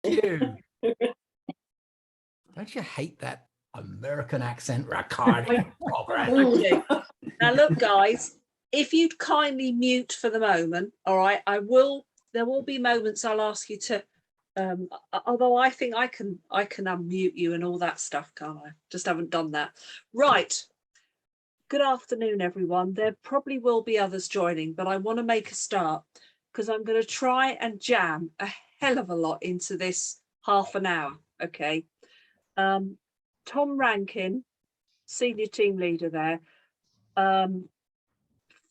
You. Don't you hate that American accent recording program? Now look, guys, if you'd kindly mute for the moment, all right, there will be moments I'll ask you to, although I think I can unmute you and all that stuff, can't I? Just haven't done that. Right. Good afternoon, everyone. There probably will be others joining, but I want to make a start because I'm going to try and jam a hell of a lot into this half an hour. Okay. Tom Rankin, senior team leader there.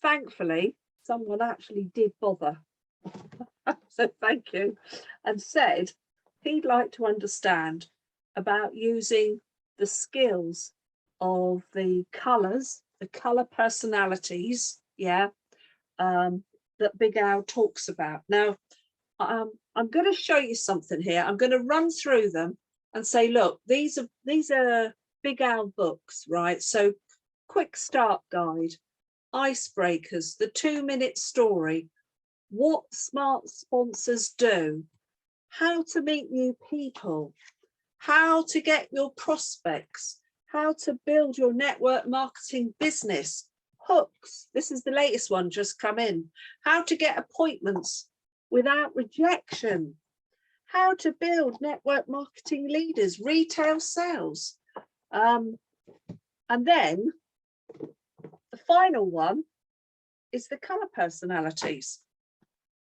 Thankfully, someone actually did bother. So thank you. And said he'd like to understand about using the skills of the colours, the colour personalities, that Big Al talks about. Now, I'm going to show you something here. I'm going to run through them and say, look, these are Big Al books, right? So quick start guide, icebreakers, the 2-minute story, what smart sponsors do, how to meet new people, how to get your prospects, how to build your network marketing business, hooks. This is the latest one just come in. How to get appointments without rejection, how to build network marketing leaders, retail sales. And then the final one is the color personalities.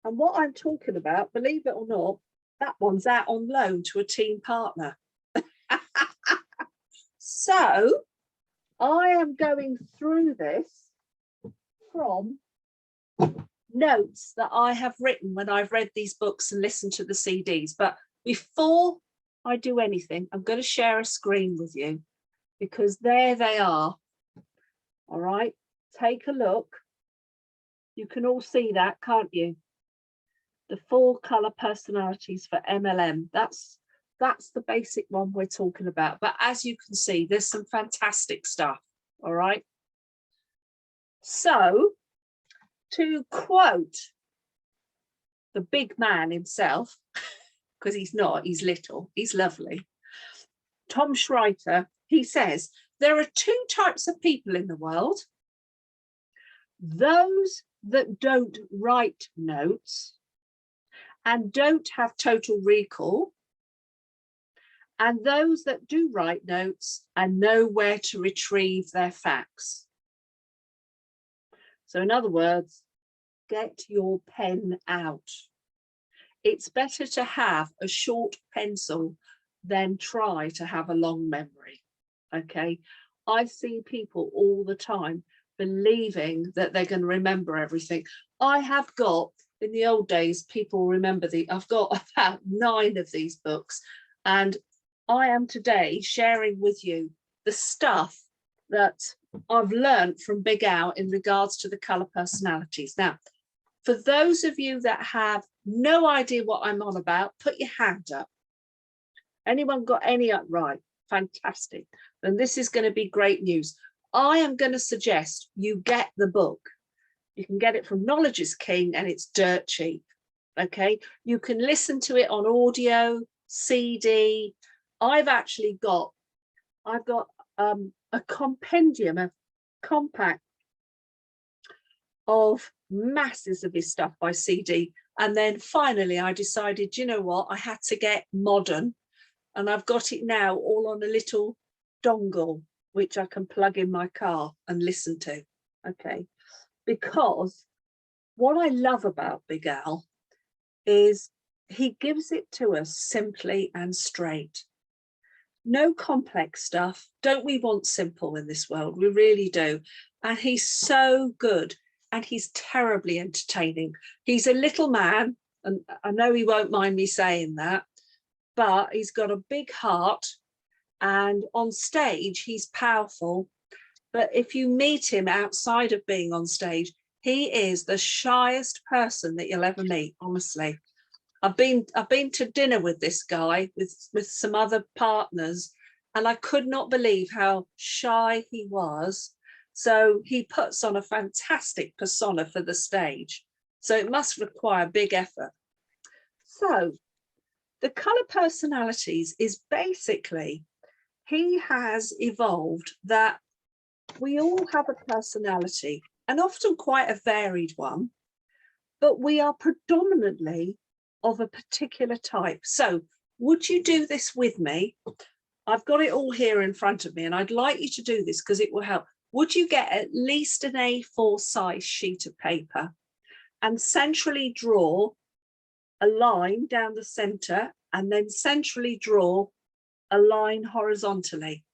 And what I'm talking about, believe it or not, that one's out on loan to a team partner. So I am going through this from notes that I have written when I've read these books and listened to the CDs. But before I do anything, I'm going to share a screen with you because there they are. All right, take a look. You can all see that, can't you? The 4 color personalities for MLM. That's the basic one we're talking about. But as you can see, there's some fantastic stuff. All right. So to quote the big man himself, because he's not, he's little, he's lovely. Tom Schreiter, he says, there are 2 types of people in the world. Those that don't write notes and don't have total recall, and those that do write notes and know where to retrieve their facts. So in other words, get your pen out. It's better to have a short pencil than try to have a long memory. Okay, I see people all the time believing that they're going to remember everything. I have got, in the old days, people remember I've got about 9 of these books, and I am today sharing with you the stuff that I've learned from Big Al in regards to the color personalities. Now, for those of you that have no idea what I'm on about, put your hand up. Anyone got any up? Right, fantastic. And this is going to be great news. I am going to suggest you get the book. You can get it from Knowledge is King and it's dirt cheap. Okay, you can listen to it on audio, CD. I've got a compendium, a compact of masses of his stuff by CD. And then finally I decided, you know what, I had to get modern, and I've got it now all on a little dongle, which I can plug in my car and listen to. Okay, because what I love about Big Al is he gives it to us simply and straight. No complex stuff. Don't we want simple in this world? We really do. And he's so good, and he's terribly entertaining. He's a little man, and I know he won't mind me saying that, but he's got a big heart, and on stage he's powerful. But if you meet him outside of being on stage, he is the shyest person that you'll ever meet, honestly. I've been to dinner with this guy with some other partners, and I could not believe how shy he was. So he puts on a fantastic persona for the stage. So it must require big effort. So the colour personalities is basically, he has evolved that we all have a personality, and often quite a varied one, but we are predominantly of a particular type. So would you do this with me? I've got it all here in front of me, and I'd like you to do this because it will help. Would you get at least an A4 size sheet of paper and centrally draw a line down the center, and then centrally draw a line horizontally?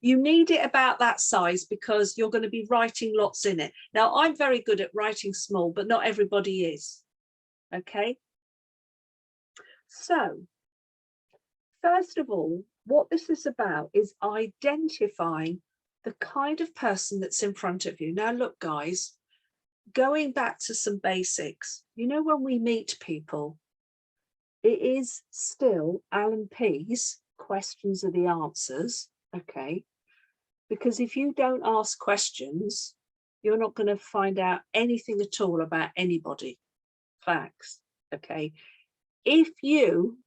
You need it about that size because you're going to be writing lots in it. Now, I'm very good at writing small, but not everybody is. Okay. So, first of all, what this is about is identifying the kind of person that's in front of you. Now, look, guys, going back to some basics, you know, when we meet people, it is still Alan P's questions are the answers, okay? Because if you don't ask questions, you're not going to find out anything at all about anybody. Facts, okay? If you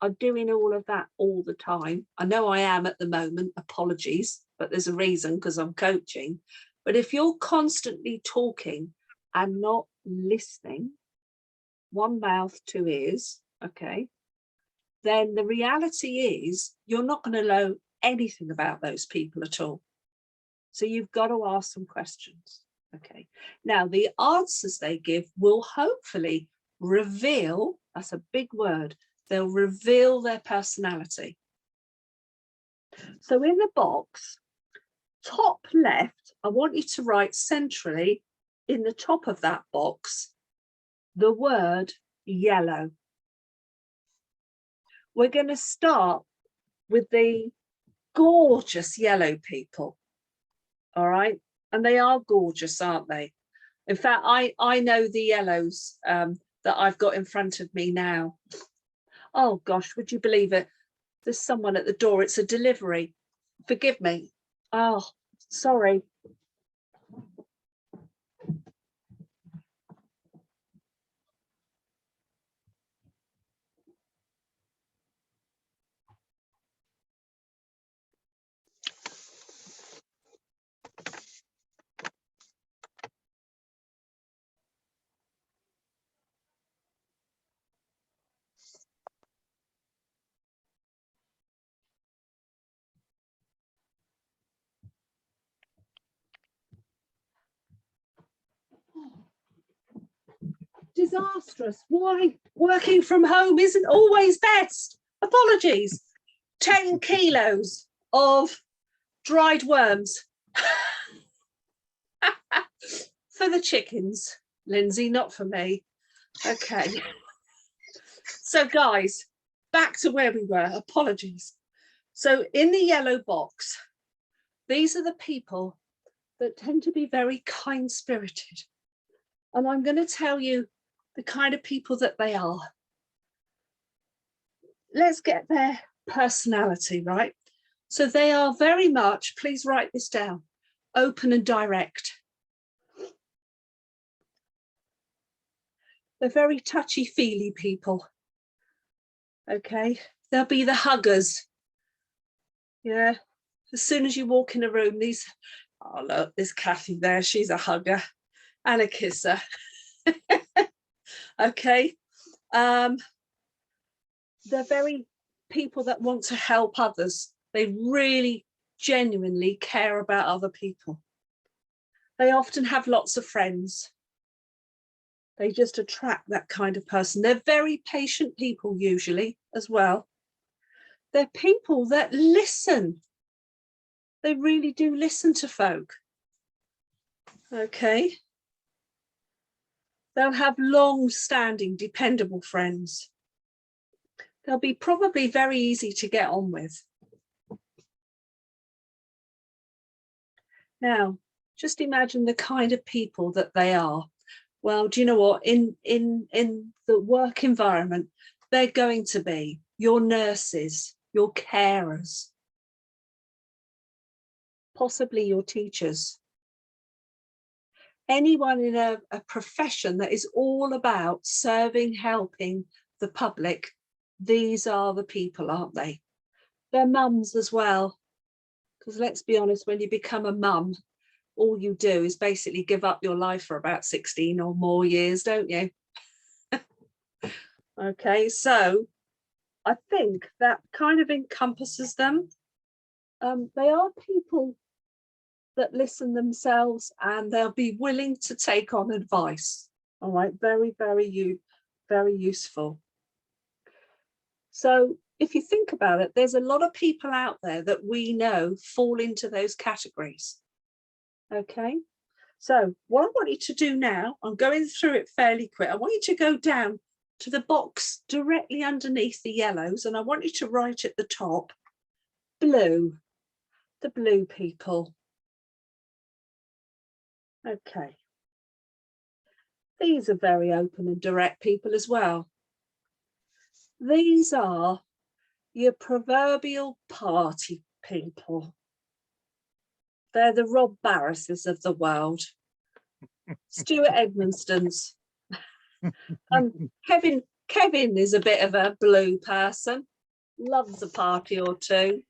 are doing all of that all the time, I know I am at the moment, apologies, but there's a reason because I'm coaching. But if you're constantly talking and not listening, one mouth, two ears, okay, then the reality is you're not going to know anything about those people at all. So you've got to ask some questions. Okay. Now, the answers they give will hopefully reveal, that's a big word, they'll reveal their personality. So in the box, top left, I want you to write centrally in the top of that box, the word yellow. We're going to start with the gorgeous yellow people. All right. And they are gorgeous, aren't they? In fact, I know the yellows that I've got in front of me now. Oh, gosh, would you believe it? There's someone at the door. It's a delivery. Forgive me. Oh, sorry. Disastrous. Why? Working from home isn't always best. Apologies. 10 kilos of dried worms for the chickens, Lindsay, not for me. Okay. So guys, back to where we were. Apologies. So in the yellow box, these are the people that tend to be very kind-spirited. And I'm going to tell you the kind of people that they are. Let's get their personality, right? So they are very much, please write this down, open and direct. They're very touchy-feely people. Okay, they'll be the huggers. Yeah, as soon as you walk in a room, these, oh look, there's Kathy there, she's a hugger and a kisser. Okay, they're very people that want to help others. They really genuinely care about other people. They often have lots of friends. They just attract that kind of person. They're very patient people usually as well. They're people that listen. They really do listen to folk. Okay. They'll have long-standing, dependable friends. They'll be probably very easy to get on with. Now, just imagine the kind of people that they are. Well, do you know what? In the work environment, they're going to be your nurses, your carers, possibly your teachers. Anyone in a profession that is all about serving, helping the public these are the people, aren't they? They're mums as well. Because let's be honest, when you become a mum, all you do is basically give up your life for about 16 or more years, don't you? Okay, so I think that kind of encompasses them. They are people that listen themselves, and they'll be willing to take on advice. All right, very, very useful. So if you think about it, there's a lot of people out there that we know fall into those categories. Okay, so what I want you to do now, I'm going through it fairly quick. I want you to go down to the box directly underneath the yellows, and I want you to write at the top, blue, the blue people. Okay. These are very open and direct people as well. These are your proverbial party people. They're the Rob Barrises of the world. Stuart Edmonstons. Kevin is a bit of a blue person. Loves a party or two.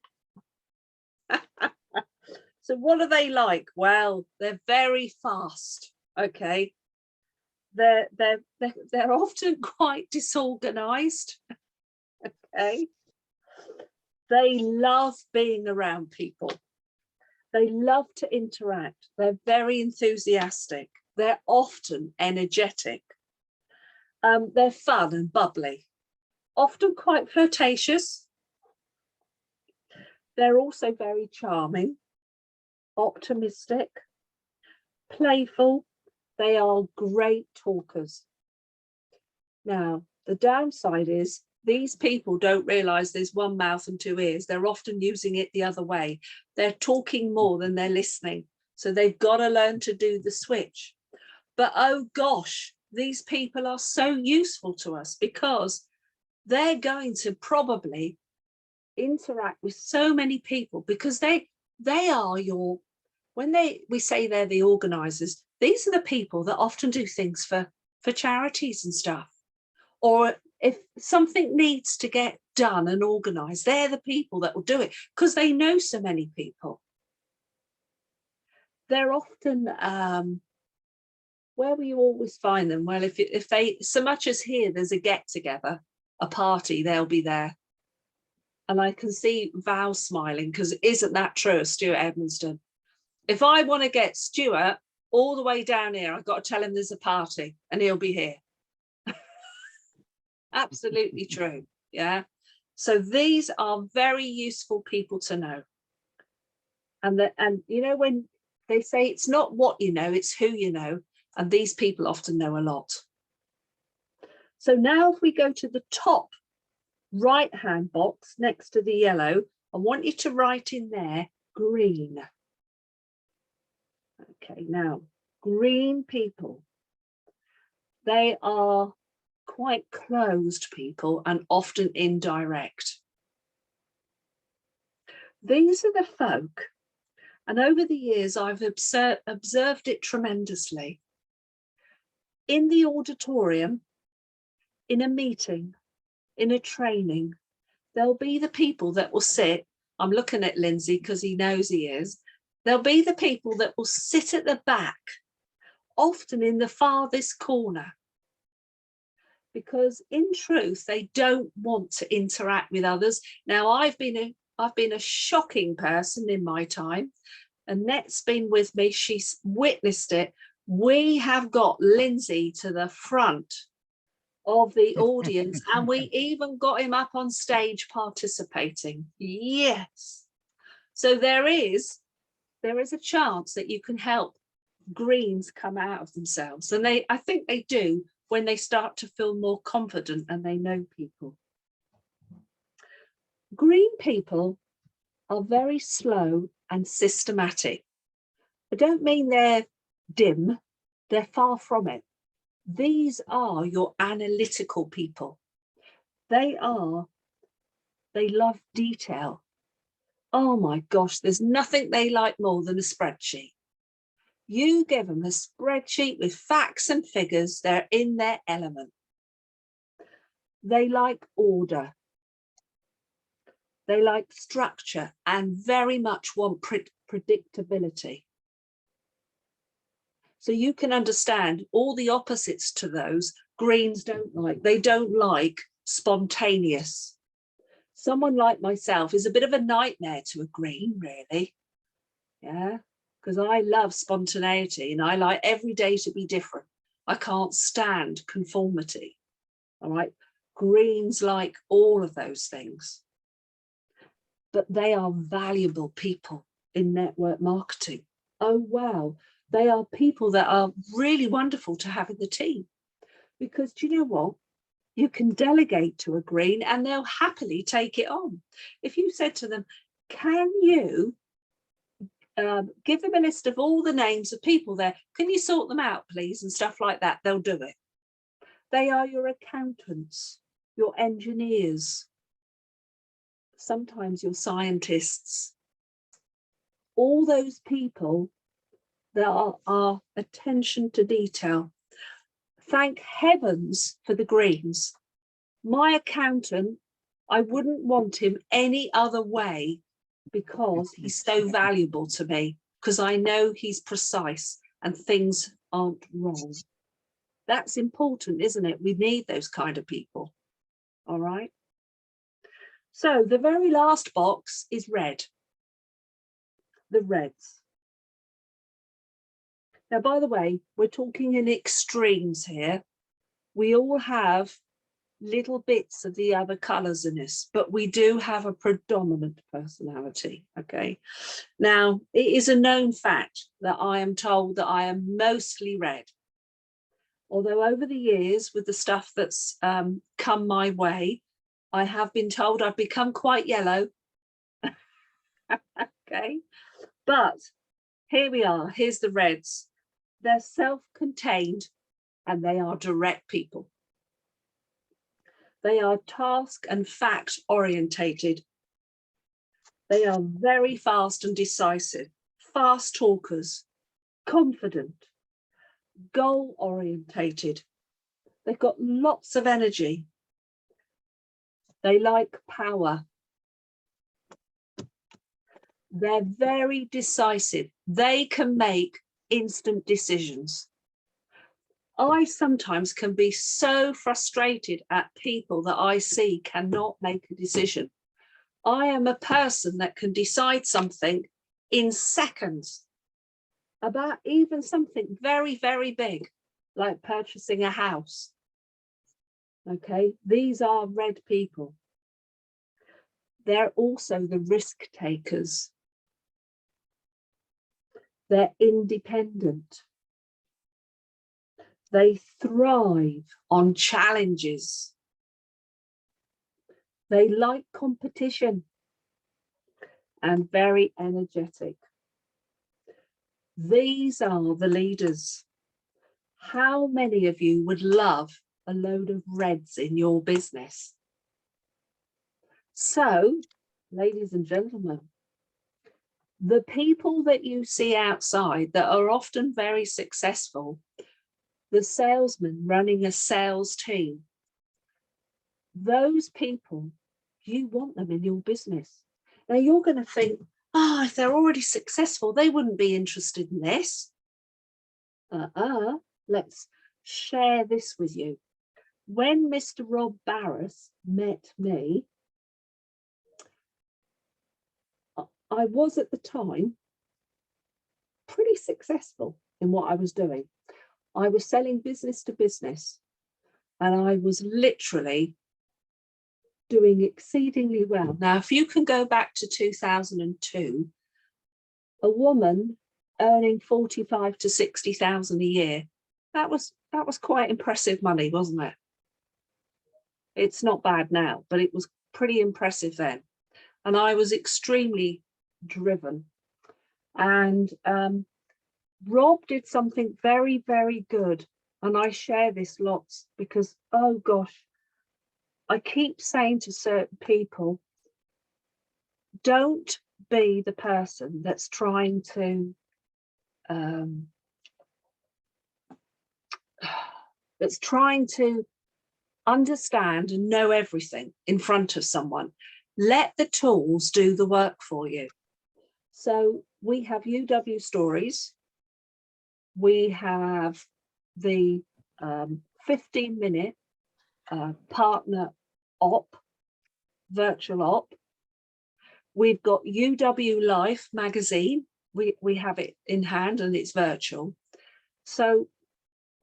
So what are they like? Well, they're very fast. Okay. They're often quite disorganized. Okay. They love being around people. They love to interact. They're very enthusiastic. They're often energetic. They're fun and bubbly, often quite flirtatious. They're also very charming, optimistic, playful. They are great talkers. Now, the downside is these people don't realize there's one mouth and two ears. They're often using it the other way. They're talking more than they're listening. So they've got to learn to do the switch. But oh gosh, these people are so useful to us because they're going to probably interact with so many people because they are your, when we say they're the organizers, these are the people that often do things for charities and stuff. Or if something needs to get done and organized, they're the people that will do it because they know so many people. They're often, where will you always find them? Well, if they, so much as here, there's a get together, a party, they'll be there. And I can see Val smiling because isn't that true of Stuart Edmonston? If I want to get Stuart all the way down here, I've got to tell him there's a party and he'll be here. Absolutely true. Yeah. So these are very useful people to know. And you know, when they say it's not what you know, it's who you know. And these people often know a lot. So now if we go to the top right-hand box next to the yellow, I want you to write in there green. Okay, now green people. They are quite closed people and often indirect. These are the folk, and over the years I've observed it tremendously. In the auditorium, in a meeting, in a training, there'll be the people that will sit, I'm looking at Lindsay because he knows he is, there'll be the people that will sit at the back, often in the farthest corner, because in truth, they don't want to interact with others. Now, I've been a shocking person in my time. Annette's been with me, she's witnessed it. We have got Lindsay to the front of the audience and we even got him up on stage participating. Yes. So there is a chance that you can help greens come out of themselves, and I think they do when they start to feel more confident and they know people. Green people are very slow and systematic. I don't mean they're dim, they're far from it. These are your analytical people. They love detail. Oh my gosh, there's nothing they like more than a spreadsheet. You give them a spreadsheet with facts and figures, they're in their element. They like order. They like structure and very much want predictability. So you can understand all the opposites to those. Greens don't like. They don't like spontaneous. Someone like myself is a bit of a nightmare to a green, really. Yeah, because I love spontaneity and I like every day to be different. I can't stand conformity. All right. Greens like all of those things. But they are valuable people in network marketing. Oh, wow. They are people that are really wonderful to have in the team. Because do you know what? You can delegate to a green and they'll happily take it on. If you said to them, can you give them a list of all the names of people there, can you sort them out, please, and stuff like that, they'll do it. They are your accountants, your engineers, sometimes your scientists, all those people that are attention to detail. Thank heavens for the greens. My accountant, I wouldn't want him any other way because he's so valuable to me, because I know he's precise and things aren't wrong. That's important, isn't it? We need those kind of people. All right. So the very last box is red. The reds. Now, by the way, we're talking in extremes here. We all have little bits of the other colours in us, but we do have a predominant personality. Okay. Now, it is a known fact that I am told that I am mostly red. Although over the years, with the stuff that's come my way, I have been told I've become quite yellow. Okay. But here we are. Here's the reds. They're self-contained and they are direct people. They are task and fact orientated. They are very fast and decisive, fast talkers, confident, goal orientated. They've got lots of energy. They like power. They're very decisive. They can make instant decisions. I sometimes can be so frustrated at people that I see cannot make a decision. I am a person that can decide something in seconds about even something very, very big, like purchasing a house. Okay, these are red people. They're also the risk takers. They're independent. They thrive on challenges. They like competition and very energetic. These are the leaders. How many of you would love a load of reds in your business? So, ladies and gentlemen, the people that you see outside that are often very successful, the salesman running a sales team, those people, you want them in your business. Now you're going to think, oh, if they're already successful, they wouldn't be interested in this. Let's share this with you. When Mr. Rob Barris met me, I was at the time pretty successful in what I was doing. I was selling business to business and I was literally doing exceedingly well. Now, if you can go back to 2002, a woman earning 45 to 60,000 a year, that was quite impressive money, wasn't it? It's not bad now, but it was pretty impressive then. And I was extremely driven. And Rob did something very, very good. And I share this lots because, oh gosh, I keep saying to certain people, don't be the person that's trying to understand and know everything in front of someone. Let the tools do the work for you. So we have UW stories. We have the 15-minute partner op, virtual op. We've got UW Life magazine. We have it in hand and it's virtual. So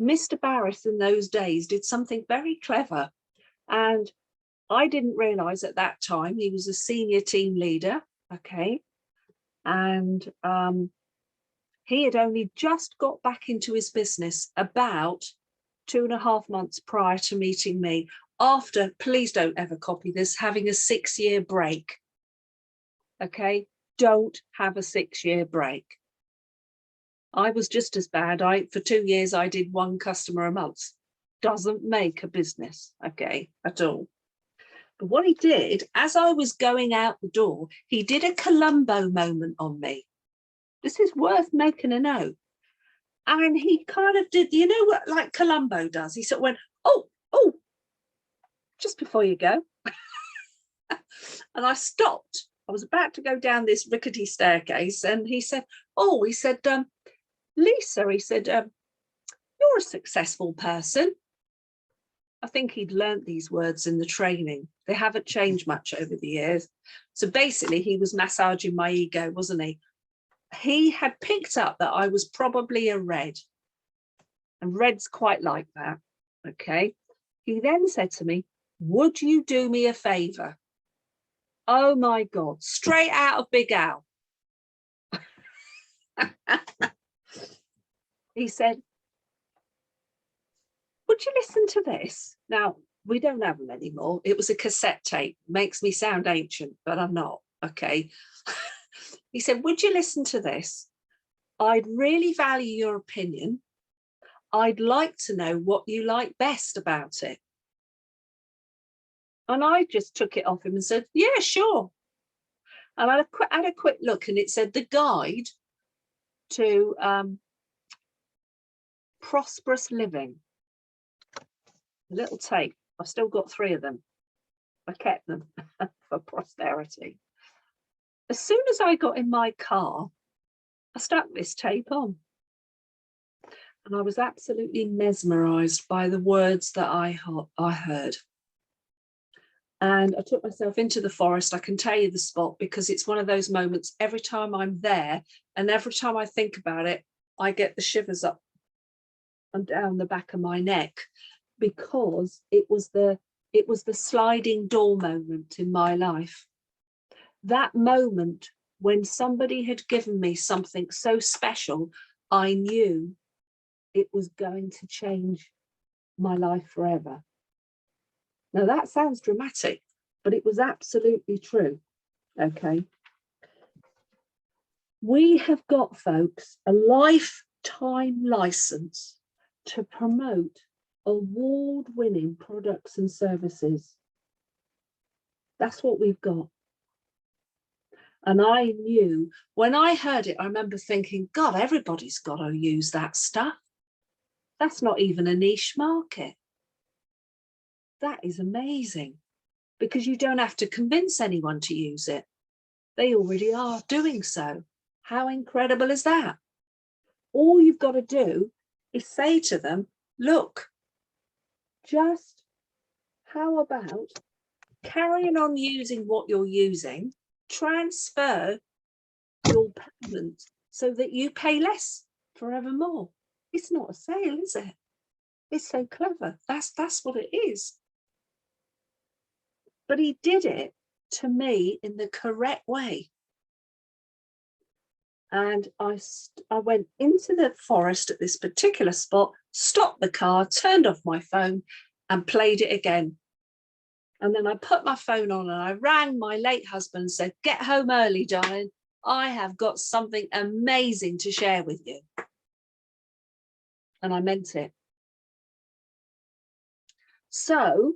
Mr. Barris in those days did something very clever. And I didn't realize at that time he was a senior team leader. Okay. And he had only just got back into his business about 2.5 months prior to meeting me, after, please don't ever copy this, having a 6-year break. Okay, don't have a 6-year break. I was just as bad. For 2 years, I did 1 customer a month. Doesn't make a business, okay, at all. But what he did, as I was going out the door, he did a Columbo moment on me. This is worth making a note. And he kind of did, you know what, like Columbo does? He sort of went, oh, just before you go. And I stopped. I was about to go down this rickety staircase, and he said, Lisa, he said, you're a successful person. I think he'd learnt these words in the training. They haven't changed much over the years. So basically, he was massaging my ego, wasn't he? He had picked up that I was probably a red, and reds quite like that. Okay. He then said to me, would you do me a favor? Oh my God, straight out of Big Al. He said, would you listen to this? Now, we don't have them anymore. It was a cassette tape. Makes me sound ancient, but I'm not. Okay. He said, would you listen to this? I'd really value your opinion. I'd like to know what you like best about it. And I just took it off him and said, yeah, sure. And I had a quick look, and it said the guide to prosperous living. A little tape. I've still got 3 of them. I kept them for posterity. As soon as I got in my car, I stuck this tape on. And I was absolutely mesmerized by the words that I heard. And I took myself into the forest. I can tell you the spot because it's one of those moments every time I'm there and every time I think about it, I get the shivers up and down the back of my neck, because it was the sliding door moment in my life. That moment when somebody had given me something so special, I knew it was going to change my life forever. Now that sounds dramatic, but it was absolutely true. Okay. We have got, folks, a lifetime license to promote award-winning products and services. That's what we've got. And I knew, when I heard it, I remember thinking, God, everybody's got to use that stuff. That's not even a niche market. That is amazing, because you don't have to convince anyone to use it. They already are doing so. How incredible is that? All you've got to do is say to them, look, just how about carrying on using what you're using, transfer your payment so that you pay less forevermore. It's not a sale, is it? It's so clever. That's what it is. But he did it to me in the correct way. And I went into the forest at this particular spot, stopped the car, turned off my phone and played it again. And then I put my phone on and I rang my late husband and said, get home early, darling. I have got something amazing to share with you. And I meant it. So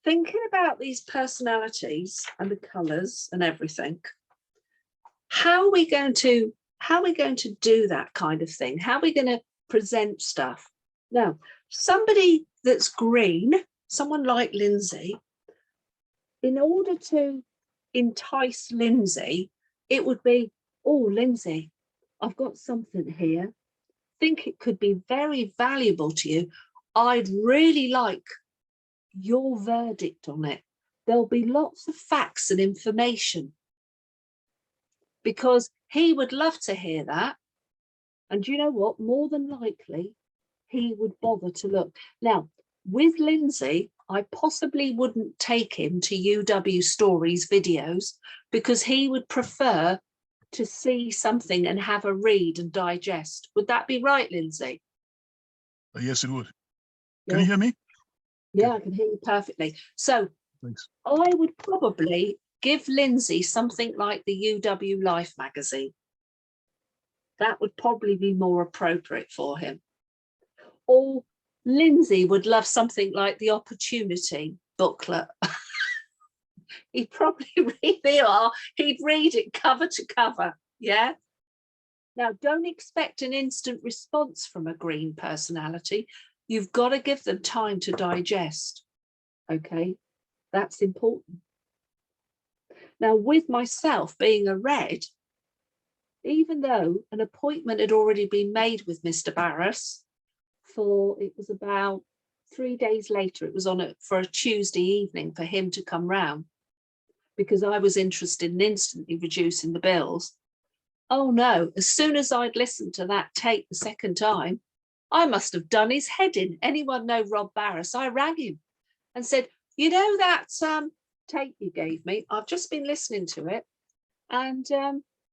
thinking about these personalities and the colours and everything, how are we going to do that kind of thing? How are we going to present stuff? Now, somebody that's green, someone like Lindsay, in order to entice Lindsay, it would be, oh, Lindsay, I've got something here. Think it could be very valuable to you. I'd really like your verdict on it. There'll be lots of facts and information, because he would love to hear that. And you know what? More than likely, he would bother to look. Now, with Lindsay, I possibly wouldn't take him to UW Stories videos, because he would prefer to see something and have a read and digest. Would that be right, Lindsay? Yes, it would. Yeah. Can you hear me? Yeah, I can hear you perfectly. So Thanks. I would probably give Lindsay something like the UW Life magazine. That would probably be more appropriate for him. Or Lindsay would love something like the Opportunity booklet. He'd probably read he'd read it cover to cover. Yeah. Now, don't expect an instant response from a green personality. You've got to give them time to digest. Okay, that's important. Now, with myself being a red, even though an appointment had already been made with Mr. Barras it was about 3 days later, it was for a Tuesday evening for him to come round, because I was interested in instantly reducing the bills. Oh no, as soon as I'd listened to that tape the second time, I must have done his head in. Anyone know Rob Barras? I rang him and said, you know that tape you gave me? I've just been listening to it. And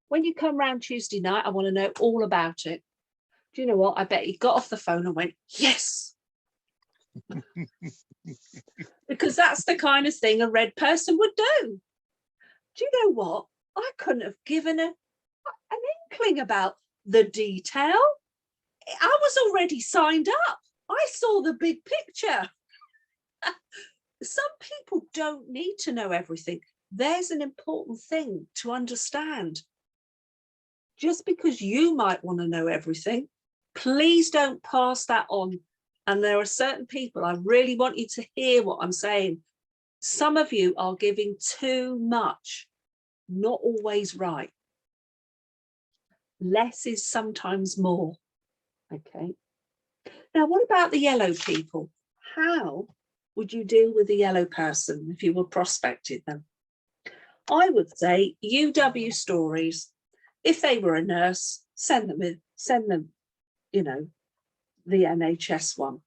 when you come round Tuesday night, I want to know all about it. Do you know what? I bet he got off the phone and went, yes. Because that's the kind of thing a red person would do. Do you know what? I couldn't have given an inkling about the detail. I was already signed up. I saw the big picture. Some people don't need to know everything. There's an important thing to understand. Just because you might want to know everything, please don't pass that on. And there are certain people, I really want you to hear what I'm saying. Some of you are giving too much, not always right. Less is sometimes more. Okay. Now, what about the yellow people? How would you deal with a yellow person if you were prospecting them? I would say UW Stories. If they were a nurse, send them, you know, the NHS one.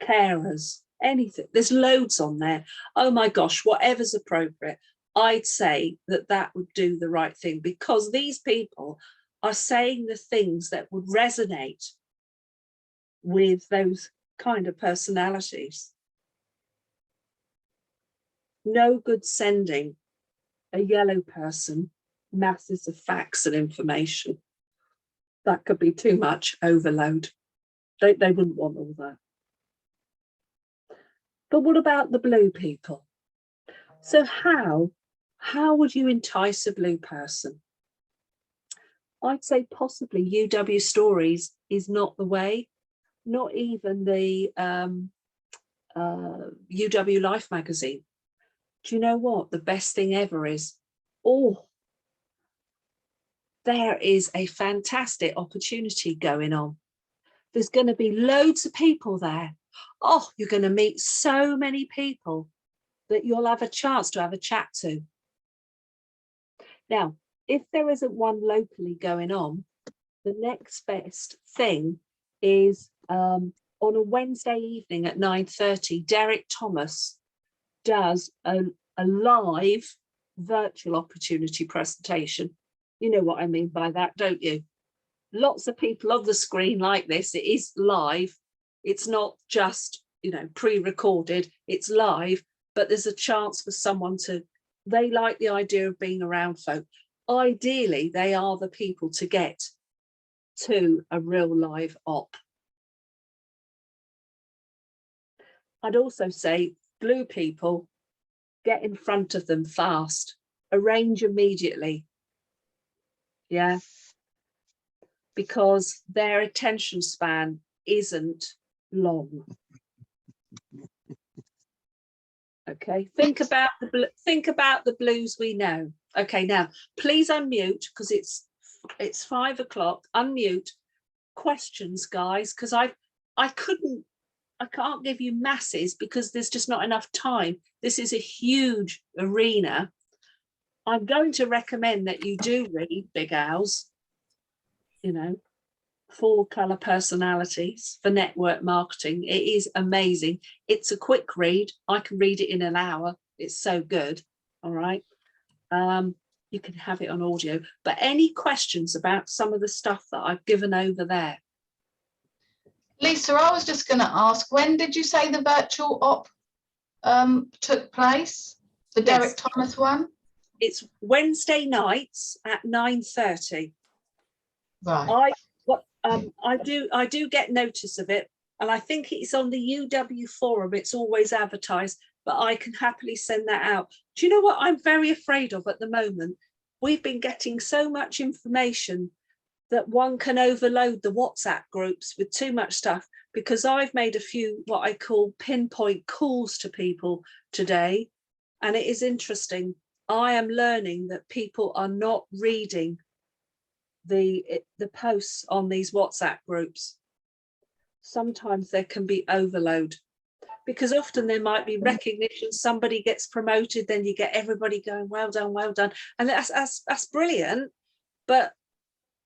Carers, anything. There's loads on there. Oh my gosh, whatever's appropriate. I'd say that would do the right thing, because these people are saying the things that would resonate with those kind of personalities. No good sending a yellow person masses of facts and information. That could be too much overload. They wouldn't want all that. But what about the blue people? So how would you entice a blue person? I'd say possibly UW Stories is not the way, not even the UW Life magazine. Do you know what? The best thing ever is, there is a fantastic opportunity going on. There's going to be loads of people there. Oh, you're going to meet so many people that you'll have a chance to have a chat to. Now, if there isn't one locally going on, the next best thing is on a Wednesday evening at 9:30, Derek Thomas does a live virtual opportunity presentation. You know what I mean by that, don't you? Lots of people on the screen like this. It is live. It's not just, you know, pre-recorded. It's live, but there's a chance for someone they like the idea of being around folk. Ideally, they are the people to get to a real live op. I'd also say blue people, get in front of them fast, arrange immediately. Yeah. Because their attention span isn't long. Okay, think about the blues we know. Okay, now please unmute because it's 5 o'clock. Unmute questions, guys, because I can't give you masses because there's just not enough time. This is a huge arena. I'm going to recommend that you do read Big Al's, you know, 4 colour personalities for network marketing. It is amazing. It's a quick read. I can read it in an hour. It's so good. All right. You can have it on audio, but any questions about some of the stuff that I've given over there? Lisa, I was just going to ask, when did you say the virtual op took place? The Yes. Derek Thomas one? It's Wednesday nights at 9:30. Right. I do get notice of it, and I think it's on the UW forum. It's always advertised, but I can happily send that out. Do you know what I'm very afraid of at the moment? We've been getting so much information that one can overload the WhatsApp groups with too much stuff, because I've made a few what I call pinpoint calls to people today, and it is interesting. I am learning that people are not reading the posts on these WhatsApp groups. Sometimes there can be overload, because often there might be recognition, somebody gets promoted, then you get everybody going, well done, and that's brilliant, but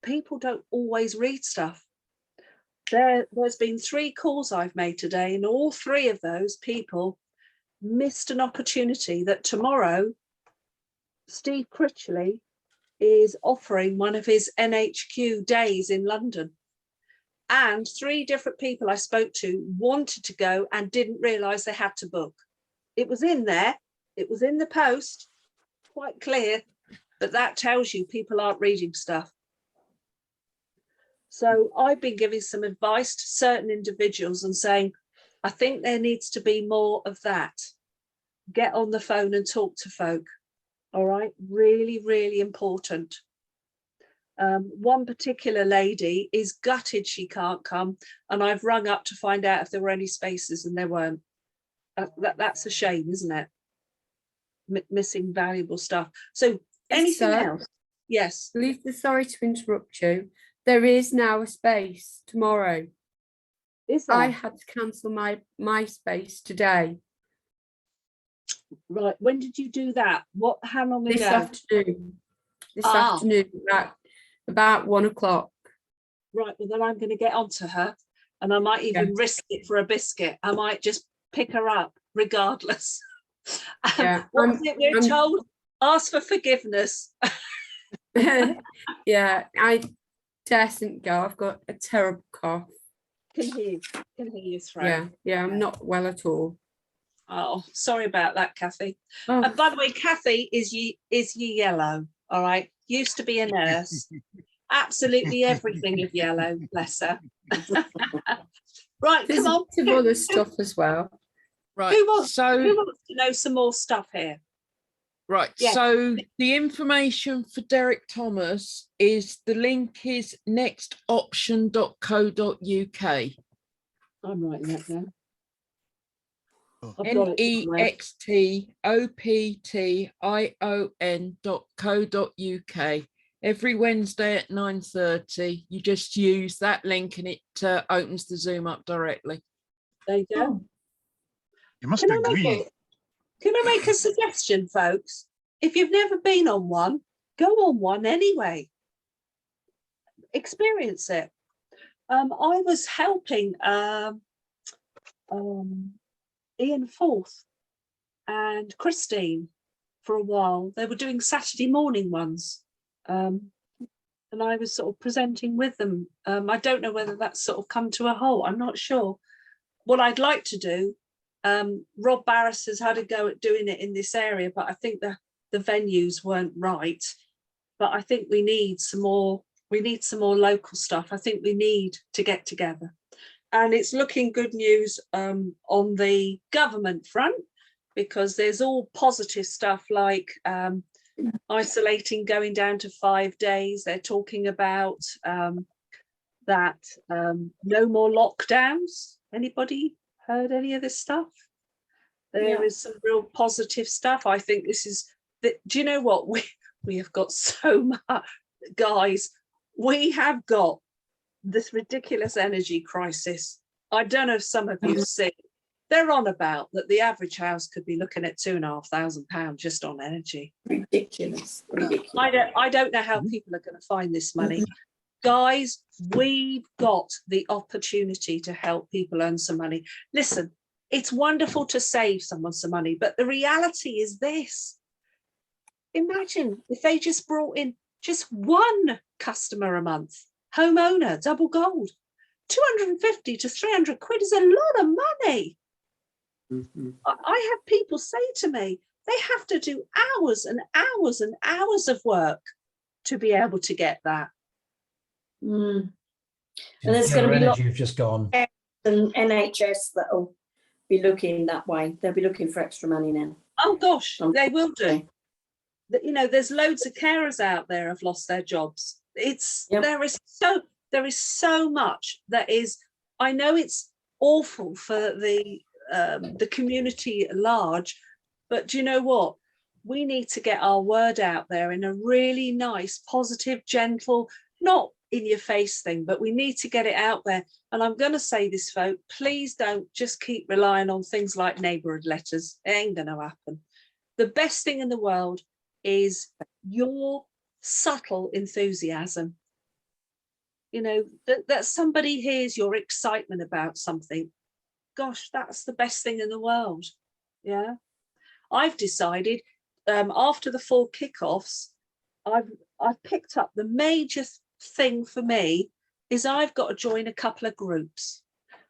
people don't always read stuff. There's been 3 calls I've made today, and all 3 of those people missed an opportunity that tomorrow Steve Critchley is offering one of his NHQ days in London. And 3 different people I spoke to wanted to go and didn't realise they had to book. It was in there, it was in the post, quite clear, but that tells you people aren't reading stuff. So I've been giving some advice to certain individuals and saying, I think there needs to be more of that. Get on the phone and talk to folk. All right, really, really important. One particular lady is gutted she can't come, and I've rung up to find out if there were any spaces, and there weren't. That's a shame, isn't it? Missing valuable stuff. So anything else? Yes. Lisa, sorry to interrupt you. There is now a space tomorrow. Is there? I had to cancel my space today. Right. When did you do that? How long ago? This afternoon. This afternoon, about 1 o'clock. Right. Well, then I'm going to get onto her, and I might even risk it for a biscuit. I might just pick her up regardless. Yeah. What was it we're told? Ask for forgiveness. Yeah, I daren't go. I've got a terrible cough. Can hear your throat. Yeah, I'm not well at all. Oh, sorry about that, Kathy. Oh. And by the way, Kathy is ye yellow. All right. Used to be a nurse. Absolutely everything of yellow, bless her. Right, There's come on. a bit of other stuff as well. Right. Who wants so to know some more stuff here? right. Yes. So the information for Derek Thomas is the link is nextoption.co.uk. I'm writing that down. Oh. I've got it nextoption.co.uk. Every Wednesday at 9:30. You just use that link and it opens the Zoom up directly. There you go. Oh. You must Can I agree. make a suggestion, folks? If you've never been on one, go on one anyway. Experience it. I was helping Ian Forth and Christine for a while. They were doing Saturday morning ones. And I was sort of presenting with them. I don't know whether that's sort of come to a halt. I'm not sure. What I'd like to do, Rob Barris has had a go at doing it in this area, but I think the venues weren't right. But I think we need some more local stuff. I think we need to get together. And it's looking good news on the government front, because there's all positive stuff like isolating going down to 5 days. They're talking about that no more lockdowns. Anybody heard any of this stuff? There is some real positive stuff. I think this is, do you know what? we have got so much, guys, we have got this ridiculous energy crisis. I don't know if some of you see, they're on about that the average house could be looking at £2,500 just on energy. Ridiculous. Ridiculous. I don't know how people are going to find this money. Guys, we've got the opportunity to help people earn some money. Listen, it's wonderful to save someone some money, but the reality is this. Imagine if they just brought in just one customer a month, homeowner, double gold. 250 to 300 quid is a lot of money. I have people say to me, they have to do hours and hours and hours of work to be able to get that. And there's going to be lots You've just gone. of NHS that'll be looking that way. They'll be looking for extra money now. Oh gosh, they will do. You know, there's loads of carers out there have lost their jobs. There is so much that is. I know it's awful for the community at large, but do you know what? We need to get our word out there in a really nice, positive, gentle, not in your face thing, but we need to get it out there. And I'm going to say this, folk, please don't just keep relying on things like neighbourhood letters. It ain't going to happen. The best thing in the world is your subtle enthusiasm. You know, that somebody hears your excitement about something. Gosh, that's the best thing in the world. Yeah. I've decided after the 4 kickoffs, I've picked up the major thing for me is I've got to join a couple of groups.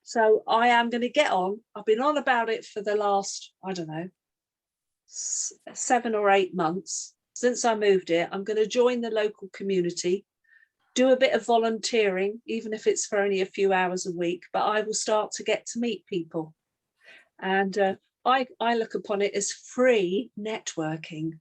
So I am going to get on. I've been on about it for the last, I don't know, 7 or 8 months since I moved here. I'm going to join the local community, do a bit of volunteering, even if it's for only a few hours a week, but I will start to get to meet people. And I look upon it as free networking.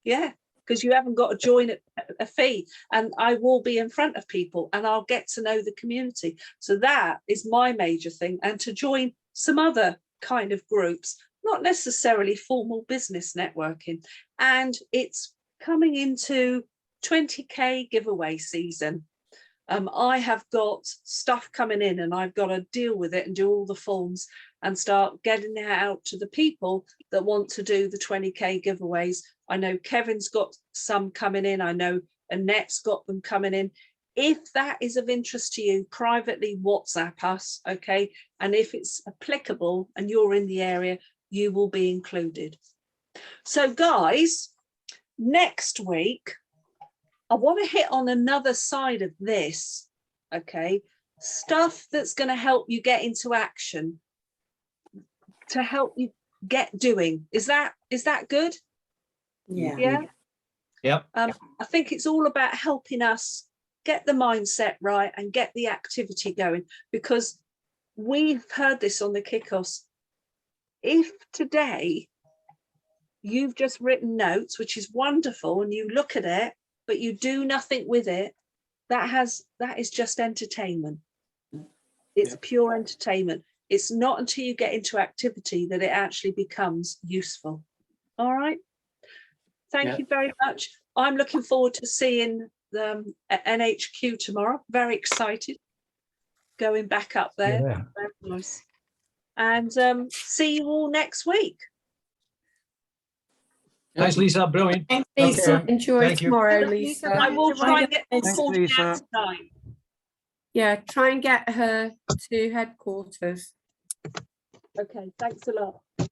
Yeah, because you haven't got to join a fee, and I will be in front of people and I'll get to know the community. So that is my major thing. And to join some other kind of groups, not necessarily formal business networking. And it's coming into 20k giveaway season. I have got stuff coming in and I've got to deal with it and do all the forms and start getting it out to the people that want to do the 20k giveaways. I know Kevin's got some coming in. I know Annette's got them coming in. If that is of interest to you, privately WhatsApp us, okay? And if it's applicable and you're in the area, you will be included. So guys, next week, I want to hit on another side of this, okay? Stuff that's going to help you get into action, to help you get doing. Is that good? Yeah. Yeah. Yep. I think it's all about helping us get the mindset right and get the activity going, because we've heard this on the kickoffs. If today you've just written notes, which is wonderful, and you look at it, but you do nothing with it, that is just entertainment. It's pure entertainment. It's not until you get into activity that it actually becomes useful. All right. Thank you very much. I'm looking forward to seeing them at NHQ tomorrow. Very excited. Going back up there. Yeah. Very nice. And see you all next week. Thanks, Lisa. Brilliant. Thanks, Lisa. Okay. Enjoy Thank you. tomorrow, Lisa. I will try and get Thanks, called Lisa. out tonight. Yeah, try and get her to headquarters. Okay, thanks a lot.